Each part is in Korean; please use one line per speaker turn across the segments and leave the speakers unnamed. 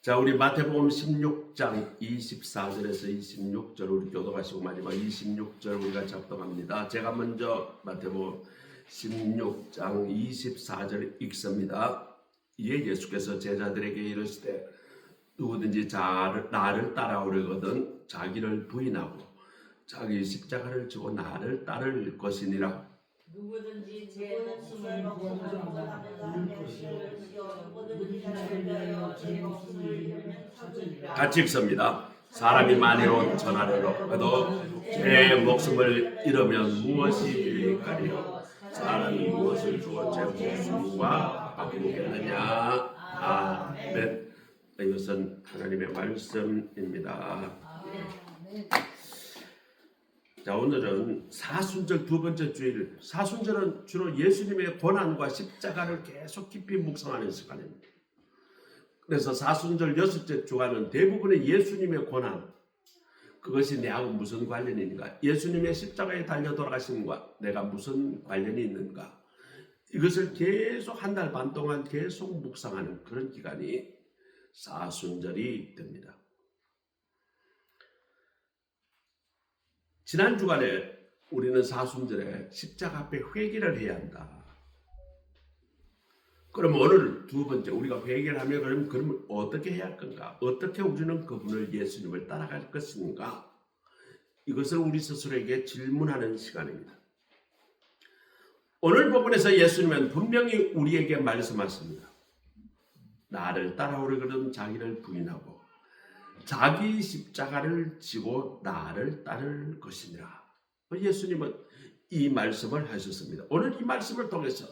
자, 우리 마태복음 16장 24절에서 26절 우리 교도하시고 마지막 26절 우리가 작동합니다. 제가 먼저 마태복음 16장 24절 읽습니다. 이에 예수께서 제자들에게 이르시되 누구든지 나를 따라오려거든 자기를 부인하고 자기 십자가를 지고 나를 따를 것이니라.
누구든지 제 목숨을 구원하고자 하면 이를 지어 누구든지 나를 위하여 제 목숨을 잃으면 찾으리라.
같이 읽습니다. 사람이 만일 천하를 얻어도 제 목숨을 잃으면 무엇이 유익하리요? 사람이 무엇을 주어 제 목숨과 바꾸겠느냐? 아멘. 이것은 하나님의 말씀입니다. 자, 오늘은 사순절 두 번째 주일. 사순절은 주로 예수님의 고난과 십자가를 계속 깊이 묵상하는 시간입니다. 그래서 사순절 여섯째 주간은 대부분의 예수님의 고난, 그것이 내하고 무슨 관련이 있는가? 예수님의 십자가에 달려 돌아가심과 내가 무슨 관련이 있는가? 이것을 계속 한 달 반 동안 계속 묵상하는 그런 기간이 사순절이 됩니다. 지난 주간에 우리는 사순절에 십자가 앞에 회개를 해야 한다. 그럼 오늘 두 번째 우리가 회개를 하면 그러면 어떻게 해야 할 건가? 어떻게 우리는 그분을 예수님을 따라갈 것인가? 이것을 우리 스스로에게 질문하는 시간입니다. 오늘 본문에서 예수님은 분명히 우리에게 말씀하십니다. 나를 따라오려거든 자기를 부인하고 자기 십자가를 지고 나를 따를 것이니라. 예수님은 이 말씀을 하셨습니다. 오늘 이 말씀을 통해서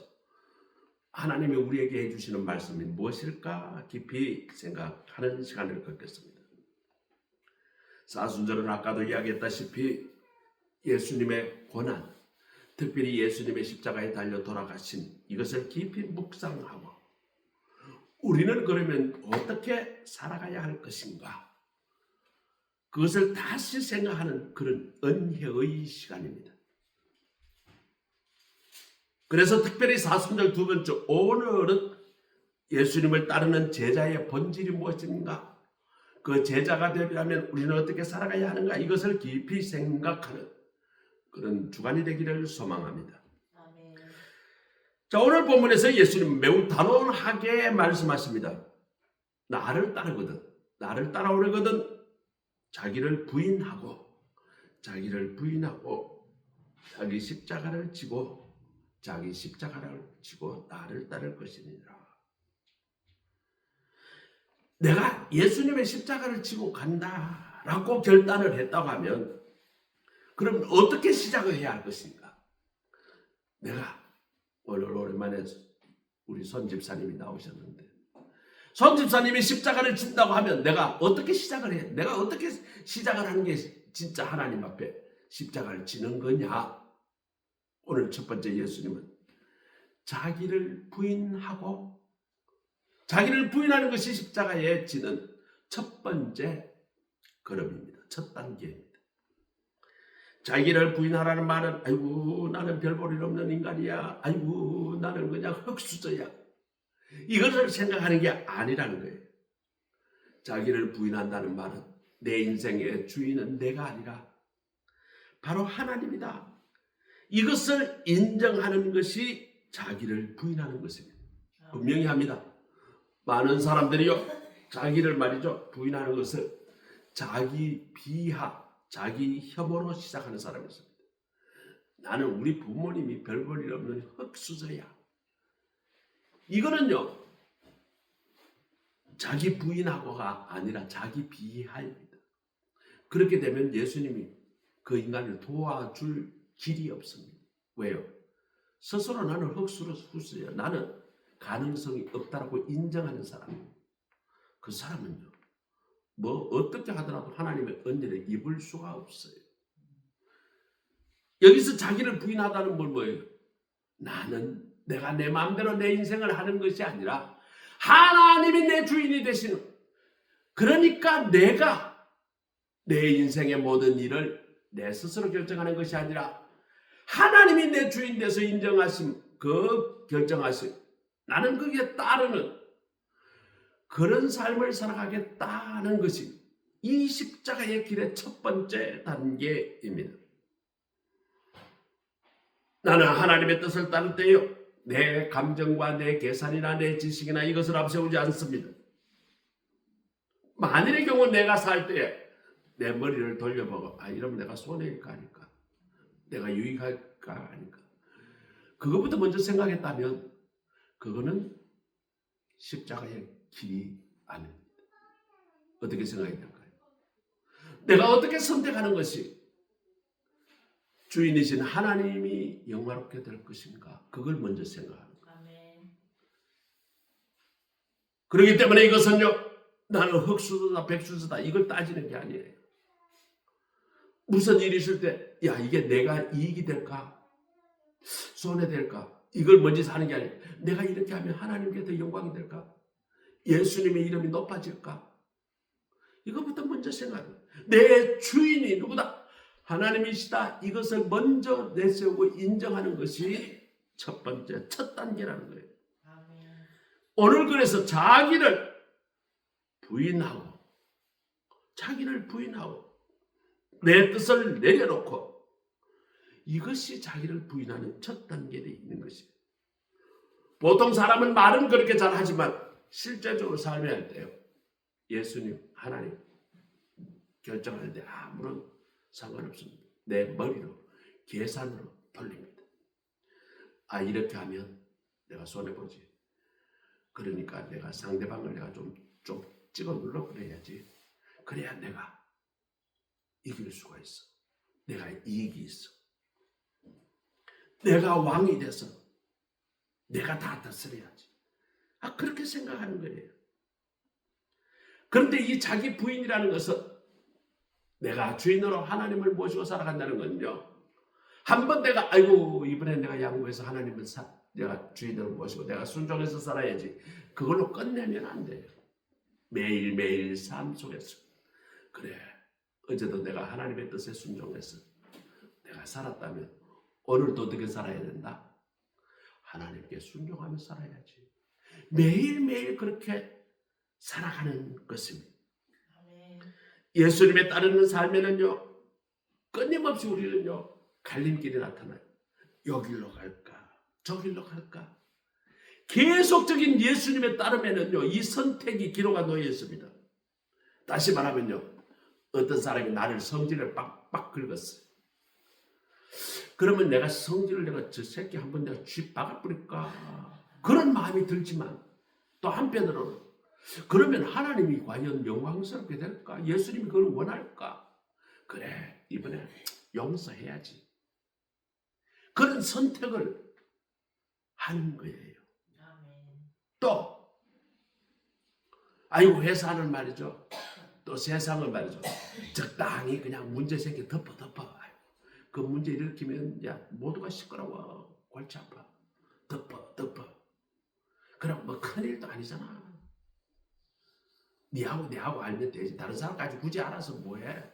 하나님이 우리에게 해주시는 말씀이 무엇일까 깊이 생각하는 시간을 갖겠습니다. 사순절은 아까도 이야기했다시피 예수님의 고난, 특별히 예수님의 십자가에 달려 돌아가신 이것을 깊이 묵상하고 우리는 그러면 어떻게 살아가야 할 것인가? 그것을 다시 생각하는 그런 은혜의 시간입니다. 그래서 특별히 사순절 두 번째 오늘은 예수님을 따르는 제자의 본질이 무엇인가? 그 제자가 되려면 우리는 어떻게 살아가야 하는가? 이것을 깊이 생각하는 그런 주간이 되기를 소망합니다.
아멘.
자, 오늘 본문에서 예수님 매우 단호하게 말씀하십니다. 나를 따라오려거든 자기를 부인하고 자기 십자가를 지고 나를 따를 것이니라. 내가 예수님의 십자가를 지고 간다라고 결단을 했다고 하면 그럼 어떻게 시작을 해야 할 것인가? 내가 오늘 오랜만에 우리 손집사님이 나오셨는데 손집사님이 십자가를 진다고 하면 내가 어떻게 시작을 해? 내가 어떻게 시작을 하는 게 진짜 하나님 앞에 십자가를 지는 거냐? 오늘 첫 번째 예수님은 자기를 부인하고 자기를 부인하는 것이 십자가에 지는 첫 번째 걸음입니다. 첫 단계입니다. 자기를 부인하라는 말은 아이고 나는 별 볼 일 없는 인간이야. 아이고 나는 그냥 흙수저야. 이것을 생각하는 게 아니라는 거예요. 자기를 부인한다는 말은 내 인생의 주인은 내가 아니라 바로 하나님이다. 이것을 인정하는 것이 자기를 부인하는 것입니다. 분명히 합니다. 많은 사람들이요 자기를 말이죠 부인하는 것을 자기 비하, 자기 혐오로 시작하는 사람이 있습니다. 나는 우리 부모님이 별 볼 일 없는 흙수저야. 이거는요 자기 부인하고가 아니라 자기 비하입니다. 그렇게 되면 예수님이 그 인간을 도와줄 길이 없습니다. 왜요? 스스로 나는 흙수저야. 나는 가능성이 없다라고 인정하는 사람. 그 사람은요 뭐 어떻게 하더라도 하나님의 은혜를 입을 수가 없어요. 여기서 자기를 부인하다는 건 뭐예요? 나는 내가 내 마음대로 내 인생을 하는 것이 아니라 하나님이 내 주인이 되시는, 그러니까 내가 내 인생의 모든 일을 내 스스로 결정하는 것이 아니라 하나님이 내 주인 돼서 인정하심, 그 결정하심, 나는 거기에 따르는 그런 삶을 살아가겠다는 것이 이 십자가의 길의 첫 번째 단계입니다. 나는 하나님의 뜻을 따를 때요, 내 감정과 내 계산이나 내 지식이나 이것을 앞세우지 않습니다. 만일의 경우 내가 살 때에 내 머리를 돌려보고 이러면 내가 손해일까 아닐까, 내가 유익할까 아닐까, 그것부터 먼저 생각했다면 그거는 십자가의 길이 아닙니다. 어떻게 생각해야 될까요? 내가 어떻게 선택하는 것이 주인이신 하나님이 영화롭게 될 것인가, 그걸 먼저 생각하는 거예요.
아멘.
그렇기 때문에 이것은요, 나는 흑수저다 백수저다 이걸 따지는 게 아니에요. 무슨 일이 있을 때 이게 내가 이익이 될까 손해될까, 이걸 먼저 사는 게 아니에요. 내가 이렇게 하면 하나님께 더 영광이 될까, 예수님의 이름이 높아질까, 이것부터 먼저 생각해요. 내 주인이 누구다? 하나님이시다. 이것을 먼저 내세우고 인정하는 것이 첫 번째, 첫 단계라는 거예요.
아멘.
오늘 그래서 자기를 부인하고 내 뜻을 내려놓고, 이것이 자기를 부인하는 첫 단계에 있는 것이에요. 보통 사람은 말은 그렇게 잘하지만 실제적으로 삶에 때요, 예수님, 하나님 결정하는데 아무런 상관없습니다. 내 머리로 계산으로 돌립니다. 이렇게 하면 내가 손해보지. 그러니까 내가 상대방을 내가 좀 찍어 눌러 그래야지. 그래야 내가 이길 수가 있어. 내가 이익이 있어. 내가 왕이 돼서 내가 다 다스려야지. 그렇게 생각하는 거예요. 그런데 이 자기 부인이라는 것은, 내가 주인으로 하나님을 모시고 살아간다는 건요, 한번 내가 이번에 내가 양보해서 하나님을 내가 주인으로 모시고 내가 순종해서 살아야지, 그걸로 끝내면 안 돼요. 매일매일 삶 속에서 그래, 어제도 내가 하나님의 뜻에 순종해서 내가 살았다면 오늘도 어떻게 살아야 된다? 하나님께 순종하며 살아야지. 매일매일 그렇게 살아가는 것입니다.
아멘.
예수님에 따르는 삶에는요, 끊임없이 우리는요, 갈림길이 나타나요. 여기로 갈까 저기로 갈까, 계속적인 예수님의 따름에는요, 이 선택이 기로가 놓여 있습니다. 다시 말하면요, 어떤 사람이 나를 성질을 빡빡 긁었어요. 그러면 내가 성질을 내가 저 새끼 한번 내가 쥐 박아 뿌릴까, 그런 마음이 들지만, 또 한편으로는 그러면 하나님이 과연 영광스럽게 될까, 예수님이 그걸 원할까, 그래 이번에 용서해야지, 그런 선택을 하는 거예요.
아멘.
또 회사는 말이죠, 또 세상은 말이죠, 적당히 그냥 문제 생겨 덮어. 그 문제 일으키면 모두가 시끄러워, 골치 아파, 덮어. 그럼 뭐 큰일도 아니잖아. 니하고 알면 되지, 다른 사람까지 굳이 알아서 뭐해.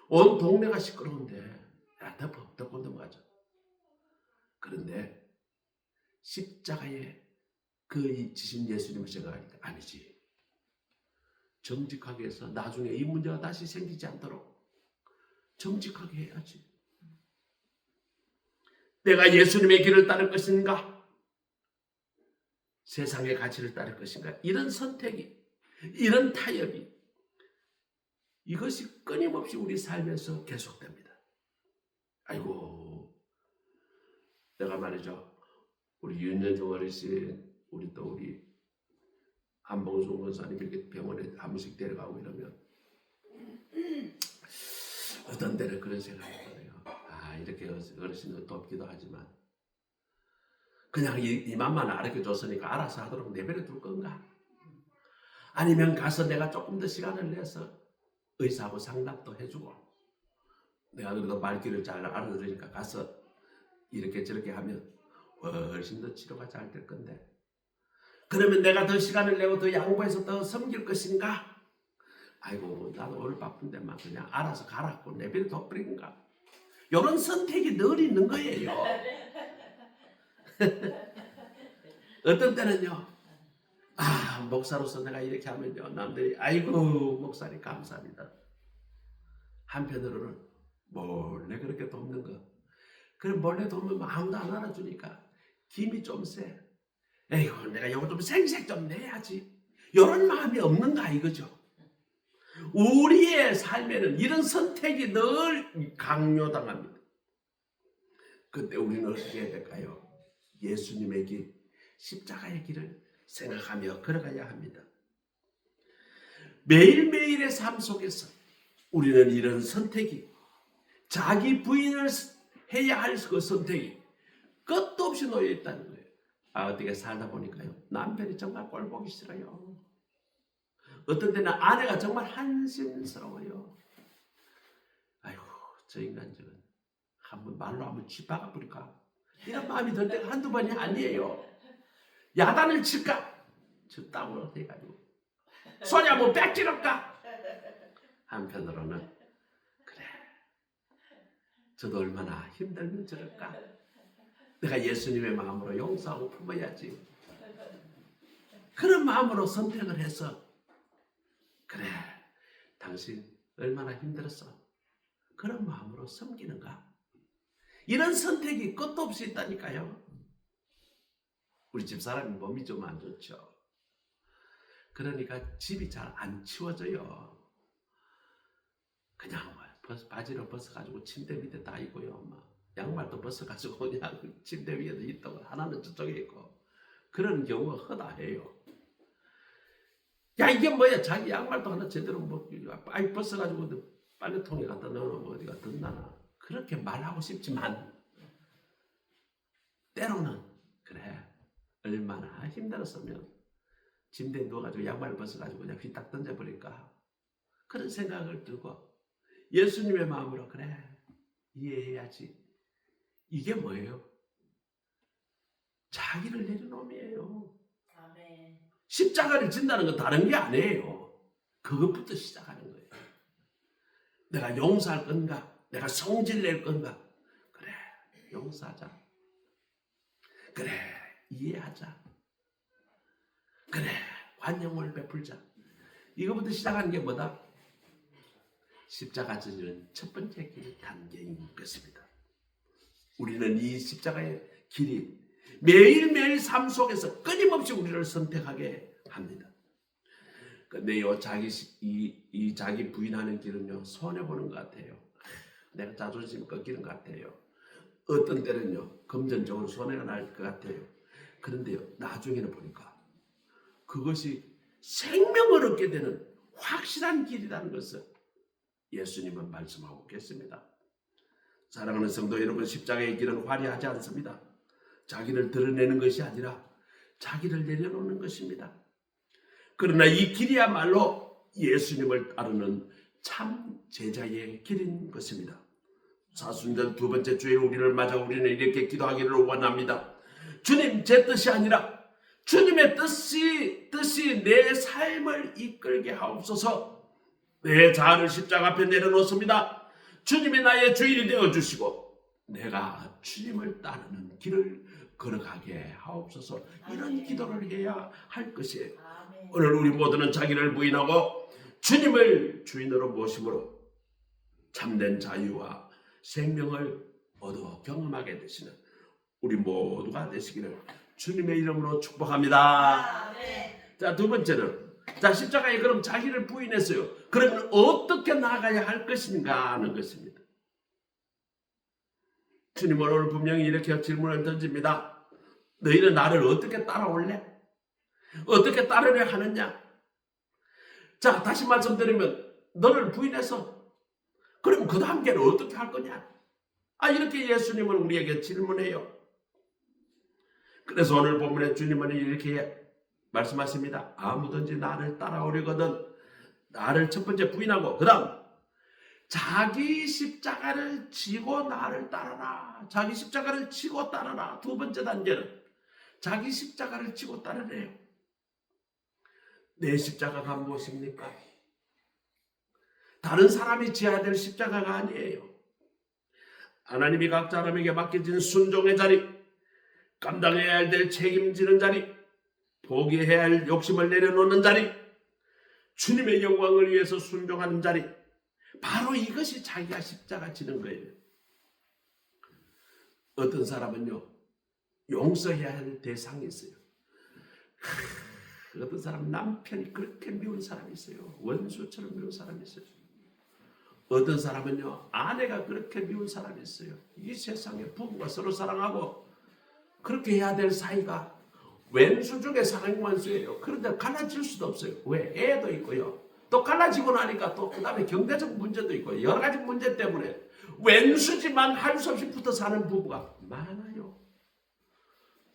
온 동네가 시끄러운데 덮고 넘어가자. 그런데 십자가에 그 지신 예수님을 생각하니까 아니지. 정직하게 해서 나중에 이 문제가 다시 생기지 않도록 정직하게 해야지. 내가 예수님의 길을 따를 것인가, 세상의 가치를 따를 것인가, 이런 선택이, 이런 타협이, 이것이 끊임없이 우리 삶에서 계속됩니다. 내가 말이죠, 우리 윤여정 어르신, 우리 한봉수 원사님 이렇게 병원에 한 번씩 데려가고 이러면 어떤 때는 그런 생각이 들어요. 이렇게 어르신을 돕기도 하지만 그냥 이만만 가르쳐줬으니까 알아서 하도록 내버려 둘 건가? 아니면 가서 내가 조금 더 시간을 내서 의사하고 상담도 해주고, 내가 그래도 말귀를 잘 알아들으니까 가서 이렇게 저렇게 하면 훨씬 더 치료가 잘 될 건데, 그러면 내가 더 시간을 내고 더 양보해서 더 섬길 것인가? 나도 오늘 바쁜데만 그냥 알아서 가라고 내버려 둬버린가? 이런 선택이 늘 있는 거예요. 어떤 때는요, 목사로서 내가 이렇게 하면요, 남들이 아이고 목사님 감사합니다. 한편으로는 몰래 그렇게 돕는 거, 그럼 몰래 돕으면 아무도 안 알아주니까 김이 좀 세. 에이구 내가 이거 좀 생색 좀 내야지, 이런 마음이 없는가 이거죠. 우리의 삶에는 이런 선택이 늘 강요당합니다. 그때 우리는 어떻게 해야 될까요? 예수님의 길, 십자가의 길을 생각하며 걸어가야 합니다. 매일매일의 삶 속에서 우리는 이런 선택이, 자기 부인을 해야 할 그 선택이 끝도 없이 놓여 있다는 거예요. 어떻게 살다 보니까요, 남편이 정말 꼴 보기 싫어요. 어떤 때는 아내가 정말 한심스러워요. 아이고 저 인간 저건 한번 말로 한번 쥐박아 버릴까, 이런 마음이 들 때가 한두 번이 아니에요. 야단을 칠까, 저 땅으로 돼가지고 소리 한번 뺏기를까. 한편으로는 그래, 저도 얼마나 힘들면 저럴까, 내가 예수님의 마음으로 용서하고 품어야지. 그런 마음으로 선택을 해서, 그래 당신 얼마나 힘들었어, 그런 마음으로 섬기는가. 이런 선택이 끝도 없이 있다니까요. 우리 집사람이 몸이 좀 안 좋죠. 그러니까 집이 잘 안 치워져요. 그냥 바지를 벗어가지고 침대 밑에 다 있고요, 양말도 벗어가지고 그냥 침대 위에도 있다고, 하나는 저쪽에 있고, 그런 경우가 허다해요. 야 이게 뭐야, 자기 양말도 하나 제대로 빨리 벗어가지고 빨래통에 갖다 넣어놓으면 어디가 든다나, 그렇게 말하고 싶지만 때로는 그래, 얼마나 힘들었으면 침대에 누워가지고 양말을 벗어가지고 그냥 휘딱 던져버릴까, 그런 생각을 들고 예수님의 마음으로 그래 이해해야지. 이게 뭐예요? 자기를 내려놓음이에요.
아멘.
십자가를 진다는 건 다른 게 아니에요. 그것부터 시작하는 거예요. 내가 용서할 건가, 내가 성질 낼 건가, 그래 용서하자, 그래 이해하자, 그래 관용을 베풀자. 이거부터 시작하는 게 뭐다? 십자가 지는 첫 번째 단계인 것입니다. 우리는 이 십자가의 길이 매일매일 삶 속에서 끊임없이 우리를 선택하게 합니다. 근데 이 자기 부인하는 길은요, 손해보는 것 같아요. 내가 자존심 꺾이는 것 같아요. 어떤 때는요, 금전적으로 손해가 날 것 같아요. 그런데요, 나중에는 보니까 그것이 생명을 얻게 되는 확실한 길이라는 것을 예수님은 말씀하고 계십니다. 사랑하는 성도 여러분, 십자가의 길은 화려하지 않습니다. 자기를 드러내는 것이 아니라 자기를 내려놓는 것입니다. 그러나 이 길이야말로 예수님을 따르는 참 제자의 길인 것입니다. 사순절 두 번째 주일 우리를 맞아 우리는 이렇게 기도하기를 원합니다. 주님, 제 뜻이 아니라 주님의 뜻이 내 삶을 이끌게 하옵소서. 내 자아를 십자가 앞에 내려놓습니다. 주님이 나의 주인이 되어주시고 내가 주님을 따르는 길을 걸어가게 하옵소서. 이런 기도를 해야 할 것이에요. 오늘 우리 모두는 자기를 부인하고 주님을 주인으로 모심으로 참된 자유와 생명을 얻어 경험하게 되시는 우리 모두가 되시기를 주님의 이름으로 축복합니다. 자, 두 번째는, 자, 십자가에 그럼 자기를 부인했어요. 그러면 어떻게 나아가야 할 것인가 하는 것입니다. 주님은 오늘 분명히 이렇게 질문을 던집니다. 너희는 나를 어떻게 따라올래? 어떻게 따르려 하느냐? 자, 다시 말씀드리면 너를 부인해서 그럼 그 다음에는 어떻게 할 거냐? 이렇게 예수님은 우리에게 질문해요. 그래서 오늘 본문에 주님은 이렇게 말씀하십니다. 아무든지 나를 따라오려거든 나를 첫 번째 부인하고 그 다음 자기 십자가를 지고 나를 따르라. 자기 십자가를 지고 따르라. 두 번째 단계는 자기 십자가를 지고 따르래요. 내 십자가가 무엇입니까? 다른 사람이 지어야 될 십자가가 아니에요. 하나님이 각 사람에게 맡겨진 순종의 자리, 감당해야 될 책임지는 자리, 포기해야 할 욕심을 내려놓는 자리, 주님의 영광을 위해서 순종하는 자리, 바로 이것이 자기가 십자가 지는 거예요. 어떤 사람은요, 용서해야 할 대상이 있어요. 어떤 사람은 남편이 그렇게 미운 사람이 있어요. 원수처럼 미운 사람이 있어요. 어떤 사람은요, 아내가 그렇게 미운 사람이 있어요. 이 세상에 부부가 서로 사랑하고 그렇게 해야 될 사이가 왼수 중에 상행원수예요. 그런데 갈라질 수도 없어요. 왜? 애도 있고요. 또 갈라지고 나니까 또 그 다음에 경제적 문제도 있고 여러 가지 문제 때문에 왼수지만 할 수 없이 붙어 사는 부부가 많아요.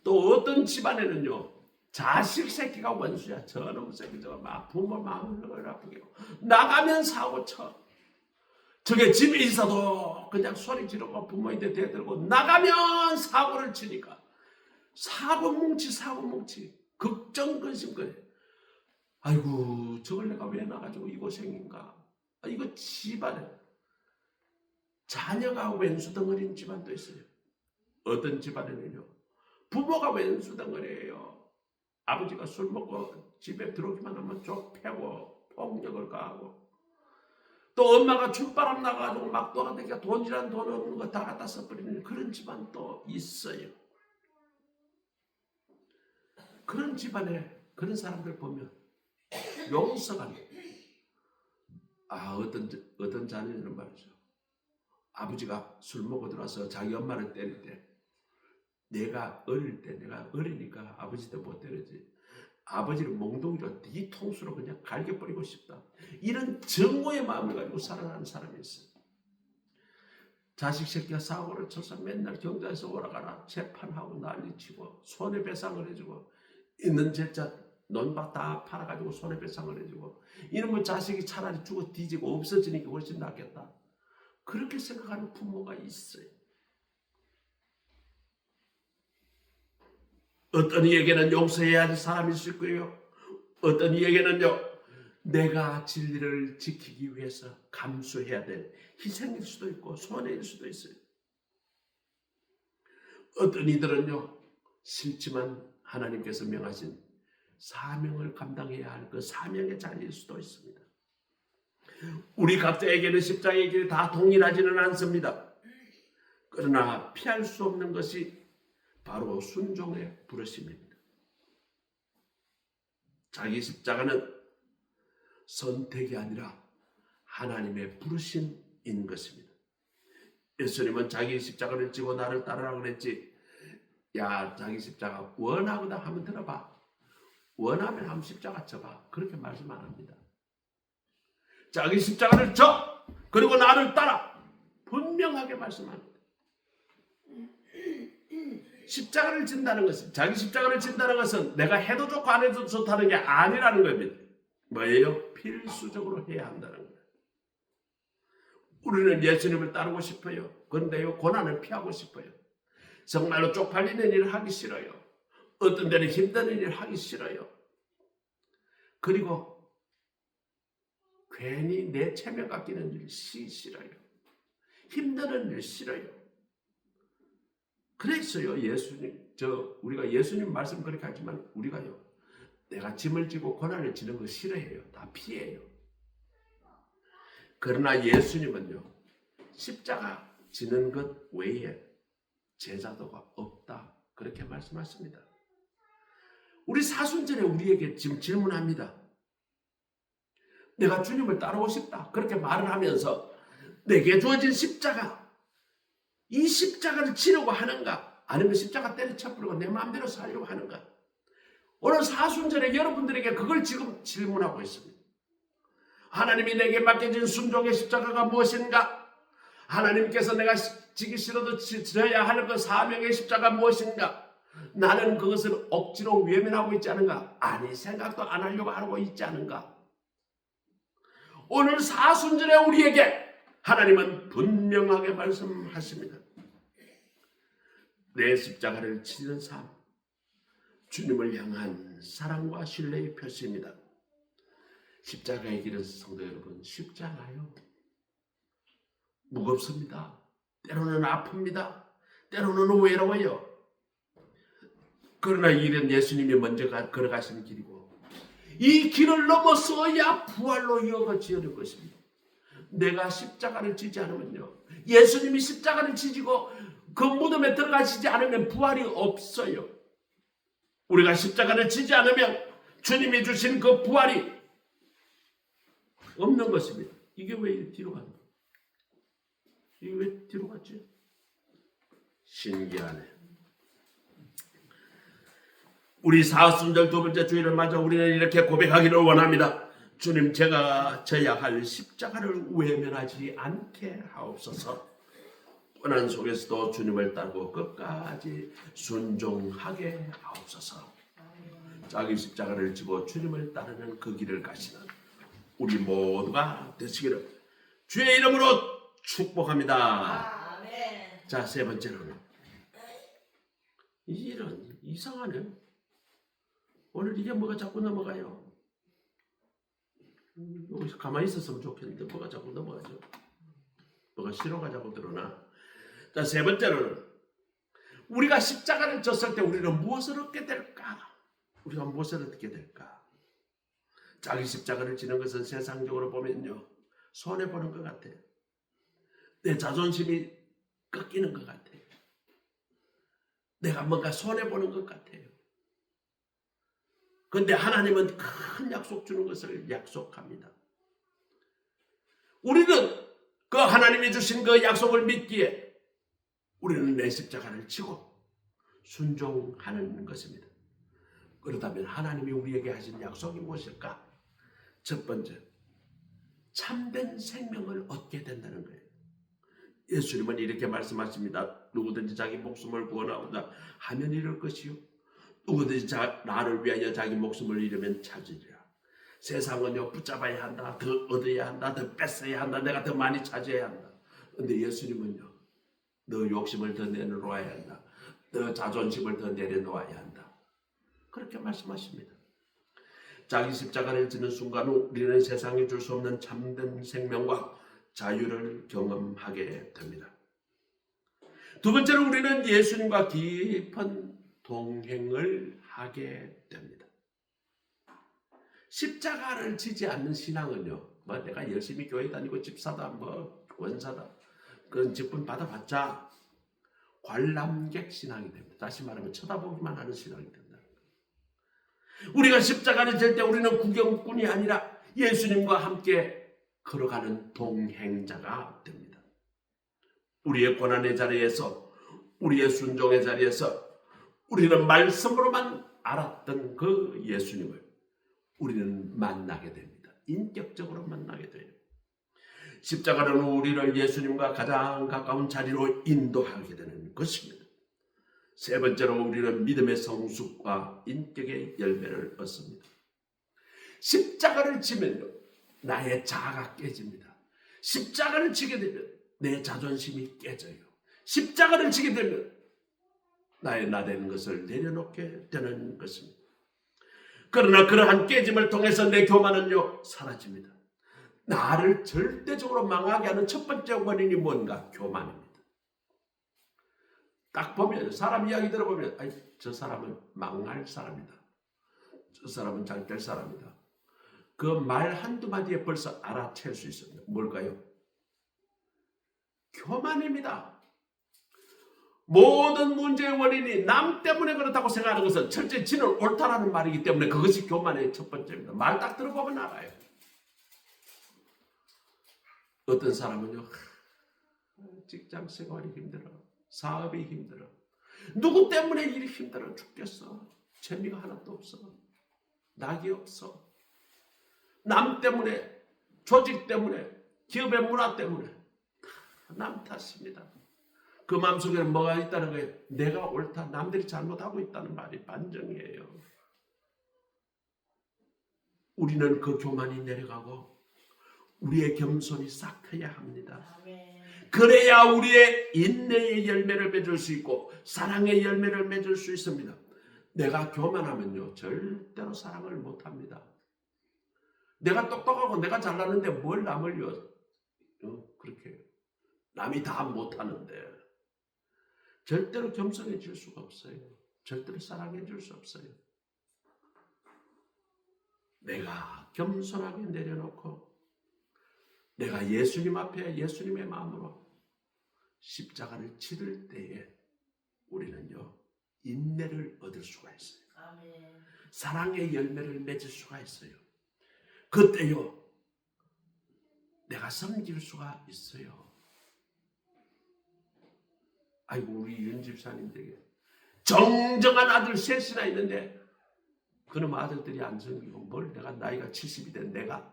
또 어떤 집안에는요, 자식 새끼가 원수야. 저놈 새끼 저거 막 부모 마음을 아프게 하고 나가면 사고 쳐. 저게 집에 있어도 그냥 소리 지르고 부모한테 대들고 나가면 사고를 치니까 사고 뭉치 걱정 근심 그래. 아이고 저걸 내가 왜 나가지고 이 고생인가. 이거 집안에 자녀가 왼수 덩어리인 집안도 있어요. 어떤 집안에는요, 부모가 왼수 덩어리예요. 아버지가 술 먹고 집에 들어오기만 하면 좁혀고 폭력을 가하고, 또 엄마가 춤바람 나가지고 막 돌아다니까 돈이란 돈 없는 거 다 갖다 써버리는 그런 집안도 있어요. 그런 집안에 그런 사람들 보면 용서가 어떤 자녀는 말이죠. 아버지가 술 먹고 들어와서 자기 엄마를 때릴 때, 내가 어릴 때 내가 어리니까 아버지도 못 때리지, 아버지를 몽둥이로 뒤통수로 그냥 갈겨버리고 싶다. 이런 정오의 마음을 가지고 살아가는 사람이 있어요. 자식 새끼가 사고를 쳐서 맨날 경찰서 오라가라 재판하고 난리치고 손해배상을 해주고, 있는 재자 논밭 다 팔아가지고 손해배상을 해주고, 이러면 자식이 차라리 죽어 뒤지고 없어지니까 훨씬 낫겠다. 그렇게 생각하는 부모가 있어요. 어떤 이에게는 용서해야 할 사람이 있을 거예요. 어떤 이에게는요, 내가 진리를 지키기 위해서 감수해야 될 희생일 수도 있고 손해일 수도 있어요. 어떤 이들은요, 싫지만 하나님께서 명하신 사명을 감당해야 할 그 사명의 자리일 수도 있습니다. 우리 각자에게는 십자가의 길이 다 동일하지는 않습니다. 그러나 피할 수 없는 것이 바로 순종의 부르심입니다. 자기 십자가는 선택이 아니라 하나님의 부르심인 것입니다. 예수님은 자기 십자가를 지고 나를 따르라고 그랬지, 야 자기 십자가 원하거든 하면 들어봐, 원하면 한번 십자가 져봐, 그렇게 말씀 안 합니다. 자기 십자가를 져, 그리고 나를 따라, 분명하게 말씀합니다. 십자가를 진다는 것은, 자기 십자가를 진다는 것은 내가 해도 좋고 안 해도 좋다는 게 아니라는 겁니다. 뭐예요? 필수적으로 해야 한다는 거예요. 우리는 예수님을 따르고 싶어요. 그런데요, 고난을 피하고 싶어요. 정말로 쪽팔리는 일을 하기 싫어요. 어떤 데는 힘든 일을 하기 싫어요. 그리고 괜히 내 체면 깎이는 일 싫어요. 힘드는 일 싫어요. 그랬어요. 우리가 예수님 말씀 그렇게 하지만 우리가요, 내가 짐을 지고 고난을 지는 거 싫어해요. 다 피해요. 그러나 예수님은요, 십자가 지는 것 외에 제자도가 없다, 그렇게 말씀하십니다. 우리 사순절에 우리에게 지금 질문합니다. 내가 주님을 따르고 싶다, 그렇게 말을 하면서 내게 주어진 십자가, 이 십자가를 지려고 하는가, 아니면 십자가 때려쳐버리고 내 마음대로 살려고 하는가? 오늘 사순절에 여러분들에게 그걸 지금 질문하고 있습니다. 하나님이 내게 맡겨진 순종의 십자가가 무엇인가? 하나님께서 내가 지기 싫어도 지어야 하는 그 사명의 십자가 무엇인가? 나는 그것을 억지로 외면하고 있지 않은가? 아니, 생각도 안 하려고 하고 있지 않은가? 오늘 사순절에 우리에게 하나님은 분명하게 말씀하십니다. 내 십자가를 지는 삶, 주님을 향한 사랑과 신뢰의 표시입니다. 십자가의 길은, 성도 여러분, 쉽지 않아요. 무겁습니다. 때로는 아픕니다. 때로는 외로워요. 그러나 이 길은 예수님이 먼저 걸어가시는 길이고 이 길을 넘어서야 부활로 이어지는 것입니다. 내가 십자가를 지지 않으면요, 예수님이 십자가를 지지고 그 무덤에 들어가시지 않으면 부활이 없어요. 우리가 십자가를 지지 않으면 주님이 주신 그 부활이 없는 것입니다. 이게 왜 뒤로 갔나? 이게 왜 뒤로 갔지? 신기하네. 우리 사순절 두 번째 주일을 맞아 우리는 이렇게 고백하기를 원합니다. 주님, 제가 져야 할 십자가를 외면하지 않게 하옵소서. 고난 속에서도 주님을 따르고 끝까지 순종하게 하옵소서. 자기 십자가를 지고 주님을 따르는 그 길을 가시는 우리 모두가 되시기를 주의 이름으로 축복합니다.
아멘.
자, 세 번째로는 이 일은 이상하네. 오늘 이게 뭐가 자꾸 넘어가요? 여기서 가만히 있었으면 좋겠는데 뭐가 자꾸 넘어가죠? 뭐가 신호가 자꾸 드러나. 자, 세 번째로는 우리가 십자가를 졌을 때 우리는 무엇을 얻게 될까? 우리가 무엇을 얻게 될까? 자기 십자가를 지는 것은 세상적으로 보면요, 손해보는 것 같아요. 내 자존심이 꺾이는 것 같아요. 내가 뭔가 손해보는 것 같아요. 그런데 하나님은 큰 약속 주는 것을 약속합니다. 우리는 그 하나님이 주신 그 약속을 믿기에 우리는 내 십자가를 지고 순종하는 것입니다. 그렇다면 하나님이 우리에게 하신 약속이 무엇일까? 첫 번째, 참된 생명을 얻게 된다는 거예요. 예수님은 이렇게 말씀하십니다. 누구든지 자기 목숨을 구원하고자 하면 이룰 것이요, 누구든지 나를 위하여 자기 목숨을 잃으면 찾으리라. 세상은요, 붙잡아야 한다, 더 얻어야 한다, 더 뺏어야 한다, 내가 더 많이 차지해야 한다. 그런데 예수님은요, 너 욕심을 더 내려놓아야 한다, 너 자존심을 더 내려놓아야 한다, 그렇게 말씀하십니다. 자기 십자가를 지는 순간 우리는 세상에 줄 수 없는 참된 생명과 자유를 경험하게 됩니다. 두 번째로 우리는 예수님과 깊은 동행을 하게 됩니다. 십자가를 지지 않는 신앙은요, 뭐 내가 열심히 교회 다니고 집사다, 뭐 권사다, 그런 직분 받아봤자 관람객 신앙이 됩니다. 다시 말하면 쳐다보기만 하는 신앙이 된다. 우리가 십자가를 질 때 우리는 구경꾼이 아니라 예수님과 함께 걸어가는 동행자가 됩니다. 우리의 고난의 자리에서, 우리의 순종의 자리에서 우리는 말씀으로만 알았던 그 예수님을 우리는 만나게 됩니다. 인격적으로 만나게 돼요. 십자가는 우리를 예수님과 가장 가까운 자리로 인도하게 되는 것입니다. 세 번째로 우리는 믿음의 성숙과 인격의 열매를 얻습니다. 십자가를 지면요, 나의 자아가 깨집니다. 십자가를 지게 되면 내 자존심이 깨져요. 십자가를 지게 되면 나의 나 되는 것을 내려놓게 되는 것입니다. 그러나 그러한 깨짐을 통해서 내 교만은요, 사라집니다. 나를 절대적으로 망하게 하는 첫 번째 원인이 뭔가? 교만입니다. 딱 보면, 사람 이야기 들어보면, 아이, 저 사람은 망할 사람이다, 저 사람은 잘 될 사람이다, 그 말 한두 마디에 벌써 알아챌 수 있습니다. 뭘까요? 교만입니다. 모든 문제의 원인이 남 때문에 그렇다고 생각하는 것은 철저히 지는 옳다라는 말이기 때문에 그것이 교만의 첫 번째입니다. 말 딱 들어보면 알아요. 어떤 사람은요, 직장 생활이 힘들어, 사업이 힘들어, 누구 때문에 일이 힘들어 죽겠어, 재미가 하나도 없어, 낙이 없어, 남 때문에, 조직 때문에, 기업의 문화 때문에 남 탓입니다. 그 마음속에는 뭐가 있다는 거예요? 내가 옳다, 남들이 잘못하고 있다는 말이 반정이에요. 우리는 그 교만이 내려가고 우리의 겸손이 싹트야 합니다. 그래야 우리의 인내의 열매를 맺을 수 있고 사랑의 열매를 맺을 수 있습니다. 내가 교만하면요, 절대로 사랑을 못합니다. 내가 똑똑하고 내가 잘나는데 뭘 남을요? 그렇게 남이 다 못하는데 절대로 겸손해질 수가 없어요. 절대로 사랑해 줄 수 없어요. 내가 겸손하게 내려놓고 내가 예수님 앞에 예수님의 마음으로 십자가를 치를 때에 우리는요 인내를 얻을 수가 있어요.
아멘.
사랑의 열매를 맺을 수가 있어요. 그때요 내가 섬길 수가 있어요. 아이고 우리 윤 집사님들에게 정정한 아들 셋이나 있는데 그놈 아들들이 안 섬기고 뭘 내가 나이가 70이 된 내가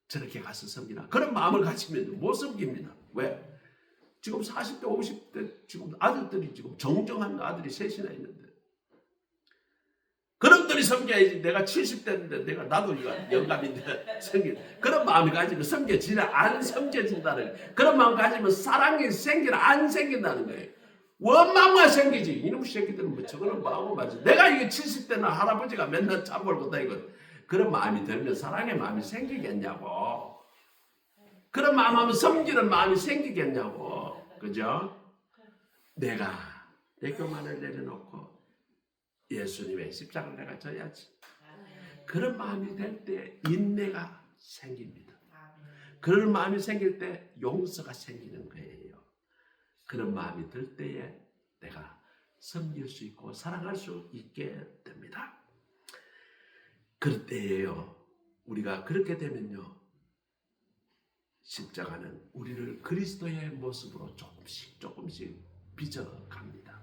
저렇게 가서 섬기나 그런 마음을 가지면 못 섬깁니다. 왜? 지금 40대 50대 지금 아들들이 지금 정정한 아들이 셋이나 있는데 그놈들이 섬겨야지. 내가 70대인데 내가 나도 영감인데 섬기 그런 마음이 가지면 섬겨지나 안 섬겨진다는 그런 마음 가지면 사랑이 생기나 안 생긴다는 거예요. 원망만 생기지. 이놈 새끼들은 뭐 저거는 뭐하고 맞지. 내가 이게 70대나 할아버지가 맨날 참벌고 다니고 그런 마음이 들면 사랑의 마음이 생기겠냐고. 그런 마음하면 섬기는 마음이 생기겠냐고. 그죠? 내가 내 교만을 내려놓고 예수님의 십자가를 내가 져야지. 그런 마음이 될 때 인내가 생깁니다. 그런 마음이 생길 때 용서가 생기는 거예요. 그런 마음이 들 때에 내가 섬길 수 있고 사랑할 수 있게 됩니다. 그럴 때예요. 우리가 그렇게 되면요. 십자가는 우리를 그리스도의 모습으로 조금씩 빚어갑니다.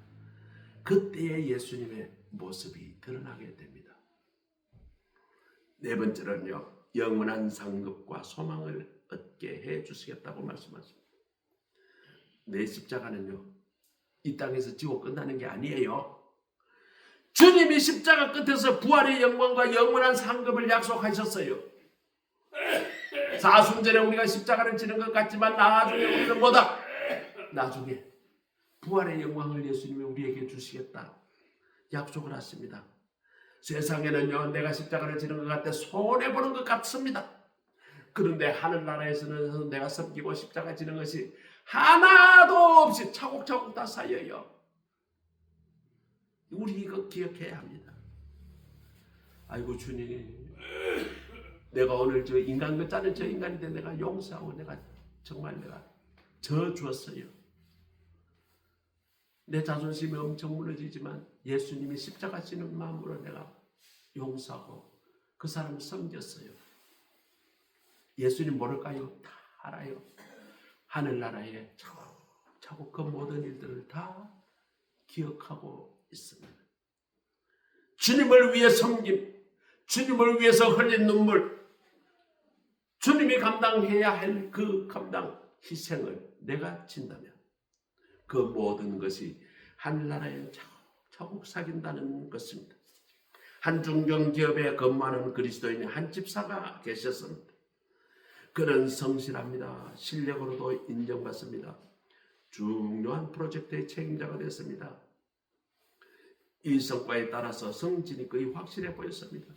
그때의 예수님의 모습이 드러나게 됩니다. 네 번째로는요. 영원한 상급과 소망을 얻게 해주시겠다고 말씀하십니다. 내 십자가는요. 이 땅에서 지고 끝나는 게 아니에요. 주님이 십자가 끝에서 부활의 영광과 영원한 상급을 약속하셨어요. 사순절에 우리가 십자가를 지는 것 같지만 나중에 우리는 뭐다? 나중에 부활의 영광을 예수님이 우리에게 주시겠다 약속을 하십니다. 세상에는요 내가 십자가를 지는 것 같아 손해보는 것 같습니다. 그런데 하늘나라에서는 내가 섬기고 십자가 지는 것이 하나도 없이 차곡차곡 다 쌓여요. 우리 이거 기억해야 합니다. 아이고 주님 내가 오늘 저 인간 같다는 저 인간인데 내가 용서하고 내가 정말 내가 져주었어요. 내 자존심이 엄청 무너지지만 예수님이 십자가 지는 마음으로 내가 용서하고 그 사람을 섬겼어요. 예수님 모를까요? 다 알아요. 하늘나라에 차곡차곡 그 모든 일들을 다 기억하고 있습니다. 주님을 위해 섬김, 주님을 위해서 흘린 눈물, 주님이 감당해야 할 그 감당 희생을 내가 진다면 그 모든 것이 하늘나라에 차곡차곡 쌓인다는 것입니다. 한 중견기업에 근무하는 그리스도인의 한 집사가 계셨습니다. 그는 성실합니다. 실력으로도 인정받습니다. 중요한 프로젝트의 책임자가 됐습니다. 이 성과에 따라서 성진이 거의 확실해 보였습니다.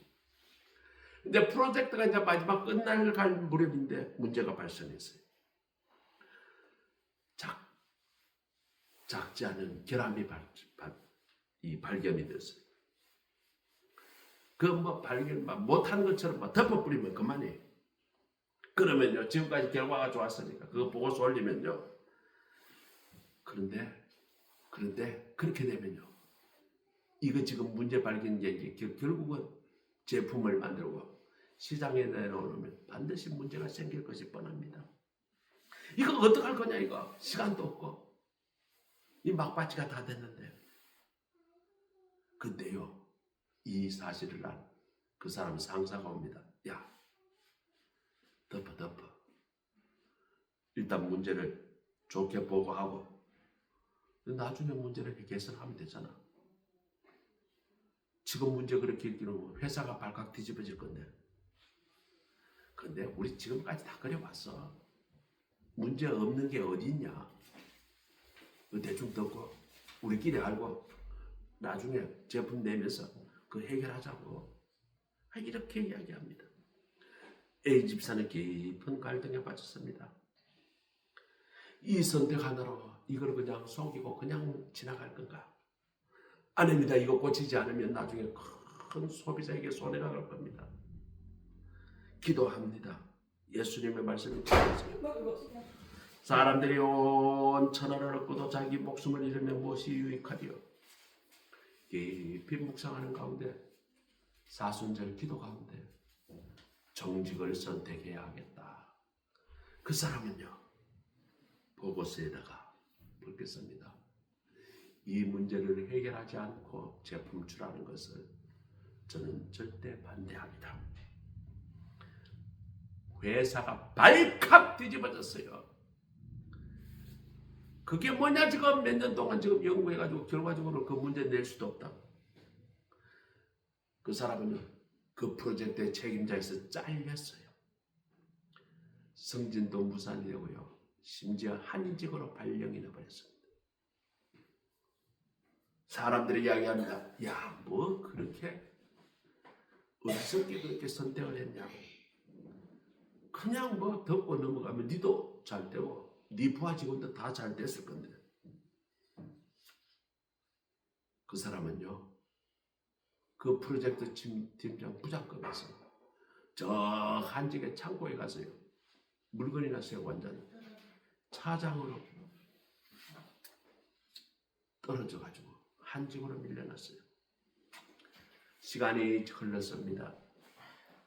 근데 프로젝트가 이제 마지막 끝날 갈 무렵인데 문제가 발생했어요. 작지 않은 결함이 발견이 됐어요. 그 뭐 발견 못한 것처럼 덮어뿌리면 그만이에요. 그러면요 지금까지 결과가 좋았으니까 그거 보고서 올리면요. 그런데 그렇게 되면요. 이거 지금 문제 발견 게 결국은 제품을 만들고 시장에 내놓으면 반드시 문제가 생길 것이 뻔합니다. 이거 어떡할 거냐 이거. 시간도 없고 이 막바지가 다 됐는데. 근데요. 이 사실을 알 그 사람 상사가 옵니다. 야 덮어. 일단 문제를 좋게 보고하고 나중에 문제를 개선하면 되잖아. 지금 문제 그렇게 일기는 회사가 발칵 뒤집어질 건데. 근데 우리 지금까지 다 그려봤어. 문제 없는 게 어디 있냐. 대충 듣고 우리끼리 알고 나중에 제품 내면서 그 해결하자고. 이렇게 이야기합니다. A 집사는 깊은 갈등에 빠졌습니다. 이 선택 하나로 이걸 그냥 속이고 그냥 지나갈 건가? 아닙니다. 이거 고치지 않으면 나중에 큰 소비자에게 손해가 갈 겁니다. 기도합니다. 예수님의 말씀이 틀렸어요. 사람들이 온 천하를 얻고도 자기 목숨을 잃으면 무엇이 유익하리요? 깊이 묵상하는 가운데 사순절 기도 가운데 정직을 선택해야 하겠다. 그 사람은요, 보고서에다가 그렇게 씁니다. 이 문제를 해결하지 않고 재품출하는 것을 저는 절대 반대합니다. 회사가 발칵 뒤집어졌어요. 그게 뭐냐, 지금 몇 년 동안 지금 연구해가지고 결과적으로 그 문제 낼 수도 없다. 그 사람은 그 프로젝트의 책임자에서 잘렸어요. 승진도 무산이 되고요. 심지어 한직으로 발령이 나버렸습니다. 사람들이 이야기합니다. 야, 뭐 그렇게 어리석게 그렇게 선택을 했냐고. 그냥 뭐 덮고 넘어가면 니도 잘 되고 네 부하 직원도 다 잘 됐을 건데. 그 사람은요, 그 프로젝트 팀장 부장급에서 저 한직의 창고에 가서요, 물건이나 세고 완전 차장으로 떨어져가지고 한직으로 밀려났어요. 시간이 흘렀습니다.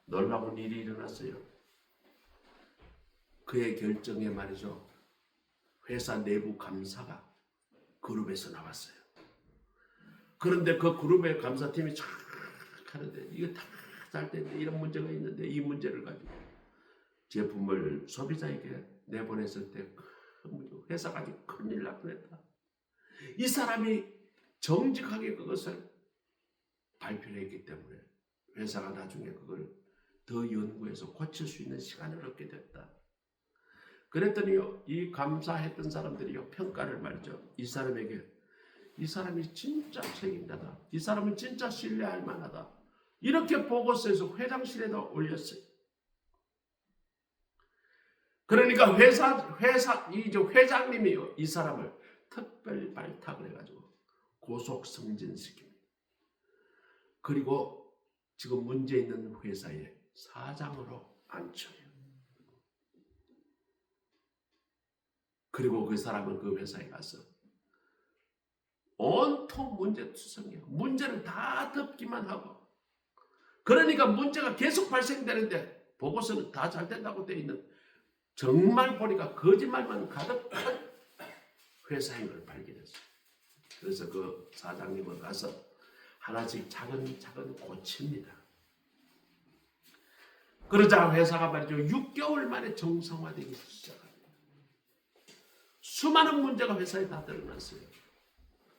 놀라운 일이 일어났어요. 그의 결정에 말이죠, 회사 내부 감사가 그룹에서 나왔어요. 그런데 그 그룹의 감사팀이 쫙 하는데 이거 다 잘 되는데 이런 문제가 있는데 이 문제를 가지고 제품을 소비자에게 내보냈을 때 회사가 아주 큰일 날 뻔했다. 이 사람이 정직하게 그것을 발표를 했기 때문에 회사가 나중에 그걸 더 연구해서 고칠 수 있는 시간을 얻게 됐다. 그랬더니요, 이 감사했던 사람들이요, 평가를 말이죠. 이 사람에게, 이 사람이 진짜 책임자다. 이 사람은 진짜 신뢰할 만하다. 이렇게 보고서에서 회장실에다 올렸어요. 그러니까 이 회장님이요, 이 사람을 특별 발탁을 해가지고 고속 승진시킵니다. 그리고 지금 문제 있는 회사의 사장으로 앉혀요. 그리고 그 사람은 그 회사에 가서 온통 문제투성이에요. 문제를 다 덮기만 하고, 그러니까 문제가 계속 발생되는데 보고서는 다 잘 된다고 되어 있는, 정말 보니까 거짓말만 가득한 회사인 걸 발견했어요. 그래서 그 사장님은 가서 하나씩 차근차근 고칩니다. 그러자 회사가 말이죠, 6개월 만에 정상화되기 시작합니다. 수많은 문제가 회사에 다 드러났어요.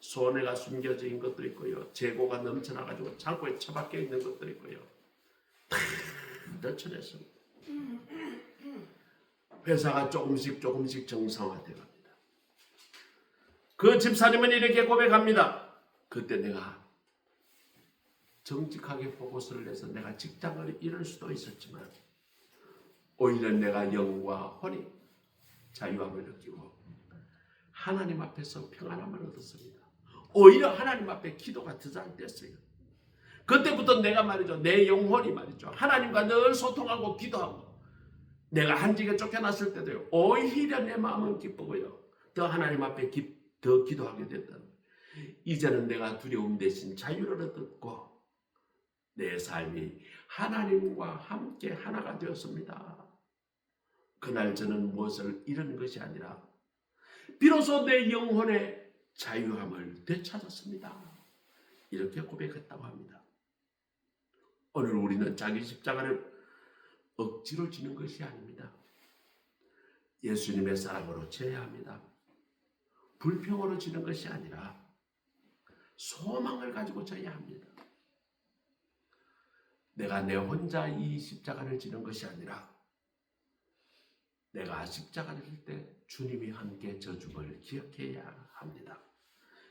손해가 숨겨져 있는 것도 있고요, 재고가 넘쳐나가지고 창고에 처박혀 있는 것도 있고요, 다 떨쳐냈습니다. 회사가 조금씩 정상화돼 갑니다. 그 집사님은 이렇게 고백합니다. 그때 내가 정직하게 보고서를 내서 내가 직장을 잃을 수도 있었지만 오히려 내가 영과 혼이 자유함을 느끼고 하나님 앞에서 평안함을 얻었습니다. 오히려 하나님 앞에 기도가 더 잘 됐어요. 그때부터 내가 말이죠, 내 영혼이 말이죠, 하나님과 늘 소통하고 기도하고, 내가 한직에 쫓겨났을 때도요, 오히려 내 마음은 기쁘고요, 더 하나님 앞에 더 기도하게 됐다. 이제는 내가 두려움 대신 자유를 얻었고 내 삶이 하나님과 함께 하나가 되었습니다. 그날 저는 무엇을 잃은 것이 아니라 비로소 내 영혼의 자유함을 되찾았습니다. 이렇게 고백했다고 합니다. 오늘 우리는 자기 십자가를 억지로 지는 것이 아닙니다. 예수님의 사랑으로 져야 합니다. 불평으로 지는 것이 아니라 소망을 가지고 져야 합니다. 내가 내 혼자 이 십자가를 지는 것이 아니라 내가 십자가를 질 때 주님이 함께 져줌을 기억해야 합니다.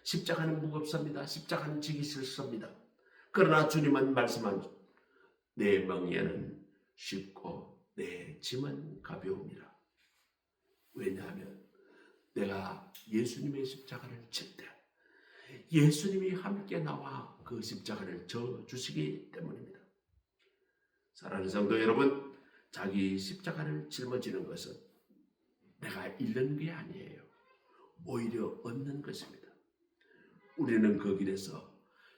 십자가는 무겁습니다. 십자가는 지기 싫습니다. 그러나 주님은 말씀한 내 멍에는 쉽고 내 짐은 가벼웁니다. 왜냐하면 내가 예수님의 십자가를 질 때 예수님이 함께 나와 그 십자가를 져 주시기 때문입니다. 사랑하는 성도 여러분, 자기 십자가를 짊어지는 것은 내가 잃는 게 아니에요. 오히려 얻는 것입니다. 우리는 그 길에서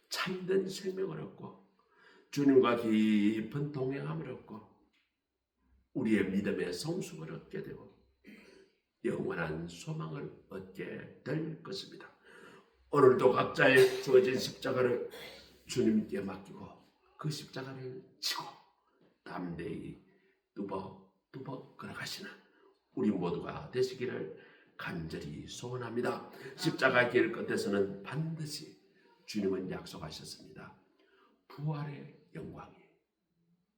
참된 생명을 얻고 주님과 깊은 동행함을 얻고 우리의 믿음의 성숙을 얻게 되고 영원한 소망을 얻게 될 것입니다. 오늘도 각자의 주어진 십자가를 주님께 맡기고 그 십자가를 지고 담대히 뚜벅뚜벅 걸어가시는 우리 모두가 되시기를 간절히 소원합니다. 십자가 길 끝에서는 반드시 주님은 약속하셨습니다. 부활의 영광이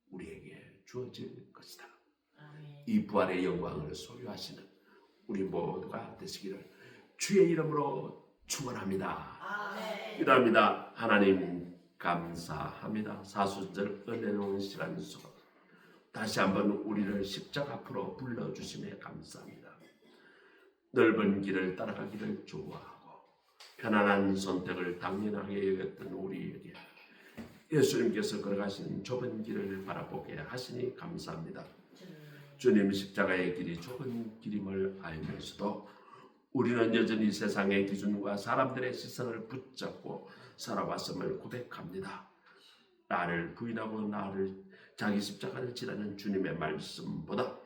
우리에게 주어질 것이다. 이 부활의 영광을 소유하시는 우리 모두가 되시기를 주의 이름으로 축원합니다. 기도합니다. 하나님 감사합니다. 사순절 은혜로운 시간 속 다시 한번 우리를 십자가 앞으로 불러주심에 감사합니다. 넓은 길을 따라가기를 좋아하고 편안한 선택을 당연하게 여겼던 우리에게 예수님께서 걸어가신 좁은 길을 바라보게 하시니 감사합니다. 주님 십자가의 길이 좁은 길임을 알면서도 우리는 여전히 세상의 기준과 사람들의 시선을 붙잡고 살아왔음을 고백합니다. 나를 부인하고 나를 자기 십자가를 지라는 주님의 말씀보다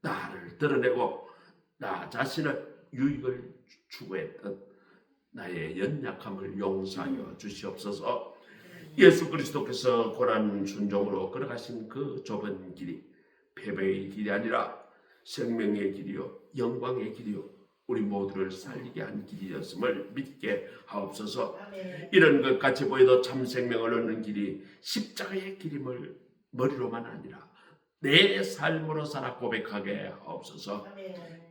나를 드러내고 나 자신을 유익을 추구했던 나의 연약함을 용서하여 주시옵소서. 예수 그리스도께서 고난 순종으로 걸어가신 그 좁은 길이 패배의 길이 아니라 생명의 길이요 영광의 길이요 우리 모두를 살리게 한 길이었음을 믿게 하옵소서. 이런 것 같이 보여도 참 생명을 얻는 길이 십자가의 길임을 머리로만 아니라 내 삶으로 살아 고백하게 하옵소서.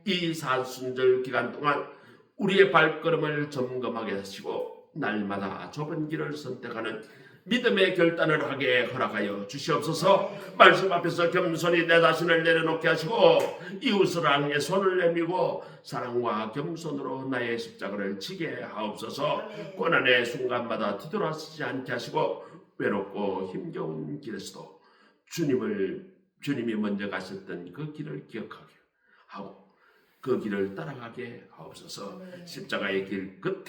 이 사순절 기간 동안 우리의 발걸음을 점검하게 하시고 날마다 좁은 길을 선택하는 믿음의 결단을 하게 허락하여 주시옵소서. 말씀 앞에서 겸손히 내 자신을 내려놓게 하시고 이웃을 향해 손을 내밀고 사랑과 겸손으로 나의 십자가를 지게 하옵소서. 고난의 순간마다 뒤돌아서지 않게 하시고 외롭고 힘겨운 길에서도 주님이 먼저 가셨던 그 길을 기억하게 하고 그 길을 따라가게 하옵소서. 십자가의 길 끝에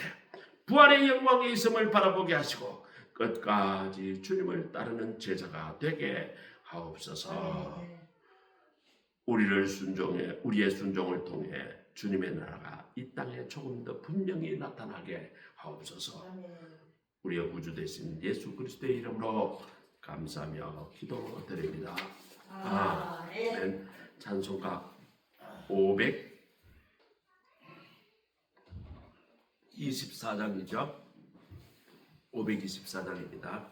부활의 영광이 있음을 바라보게 하시고 끝까지 주님을 따르는 제자가 되게 하옵소서. 우리의 순종을 통해 주님의 나라가 이 땅에 조금 더 분명히 나타나게 하옵소서. 우리의 구주 되신 예수 그리스도의 이름으로 감사하며 기도드립니다. 아멘. 찬송가 524장이죠. 524장입니다.